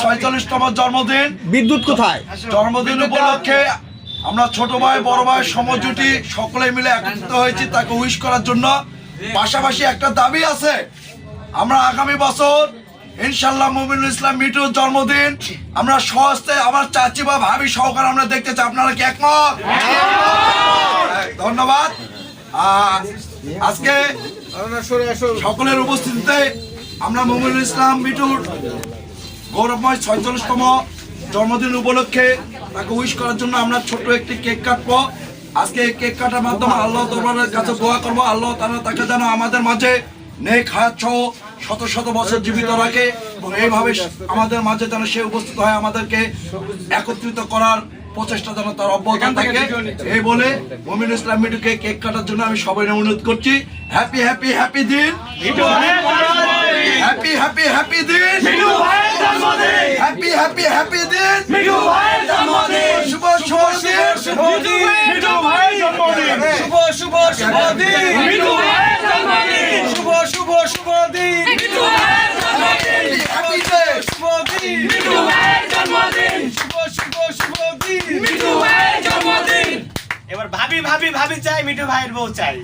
46তম জন্মদিন। বিদ্যুৎ কোথায়? জন্মদিন উপলক্ষে আমরা ছোট ভাই বড় ভাই সমজুটি সকলে মিলে একত্রিত হয়েছি তাকে উইশ করার জন্য। পাশাপাশি একটা দাবি আছে, আমরা আগামী বছর ইনশাল্লাহ মুমিনুল ইসলাম মিঠুর জন্মদিন আমরা সহস্তে আমার চাচি বা ভাবি সহকারে আমরা দেখতে চাই। আপনারা কি একমত? ধন্যবাদ। আজকে সকলের উপস্থিতিতে আমরা মুমিনুল ইসলাম মিঠুর গৌরবময় 46তম জন্মদিন উপলক্ষে তাকে উইশ করার জন্য আমরা ছোট্ট একটি কেক কাটবো। আজকে এই কেক কাটার মাধ্যমে আল্লাহ দরবারের কাছে দোয়া করবো, আল্লাহ তাআলা তাকে যেন আমাদের মাঝে নেক হায়াত সহ শত শত বছর জীবিত রাখে এবং এইভাবে আমাদের মাঝে যেন সে উপস্থিত হয়, আমাদেরকে একত্রিত করার প্রচেষ্টা যেন তার অব্যাহত থাকে। এই বলে মুমিনুল ইসলাম মিঠুকে কেক কাটার জন্য আমি সবাই অনুরোধ করছি। হ্যাপি হ্যাপি হ্যাপি দিন, হ্যাপি হ্যাপি হ্যাপি দিন, হ্যাপি হ্যাপি হ্যাপি দিন, শুভ শুভ দিন, শুভ শুভ শুভ দিন, শুভ শুভ শুভ দিন, হ্যাপি ডে, শুভ দিন, শুভ শুভ শুভ দিন, জন্মদিন। এবার ভাবি ভাবি ভাবি চাই, মিঠু ভাইয়ের বউ চাই।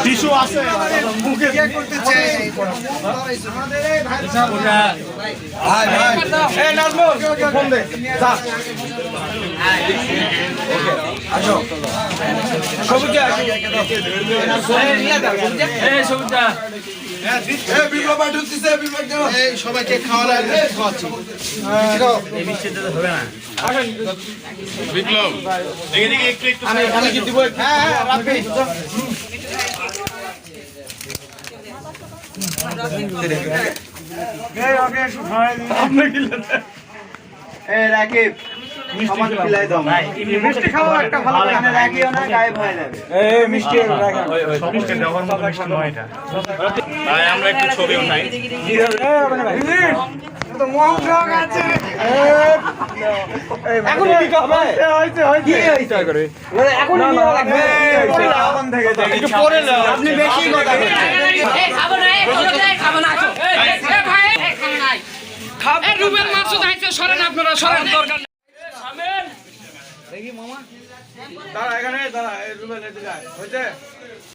টিস্যু আছে মুখে করতে চাই। ভাই ভাই এই নাজমুল ফোন দে যা। আসো সবুজা এই নিয়ে দাও এই সবুজা এই বিপ্লব ভাই ঢুকতেছে, বিপ্লব দাও এই সবাইকে খাওয়ার আর খাওয়াচ্ছি। এই মিষ্টিটা তো হবে না। আসেন বিপ্লব দেখি একটু একটু আমি কি দিব? হ্যাঁ হ্যাঁ রাখবি। এই ওকে খাওয়াই দিন আপনি কি লেতে। এই রাকিব মিষ্টি পিলাই দাও ভাই। মিষ্টি খাও একটা ভালো গানে রাখিও না, গায়েব হয়ে যাবে। এই মিষ্টি রাখা ওই সমস্ত দেওয়ার মতো মিষ্টি নয় এটা ভাই। আমরা একটু ছবি উঠাই। ভাই তো মহঙ্গ আছে এখন কি হবে? হইছে হইছে কি হইছে করে এখন নিয়ে লাগবে এখন থেকে একটু পরে নাও। আপনি বেশি কথা বলছেন। এই খাবো না, এই খাবো না, আসো। এই ভাই এই খাবো না। এই রুবেল মাসুদ আইছে, সরেন আপনারা, সরেন। দরকার দেখি মামা দাঁড়া এখানে দাঁড়া। এই রুবেল এদিকে আয়। হইছে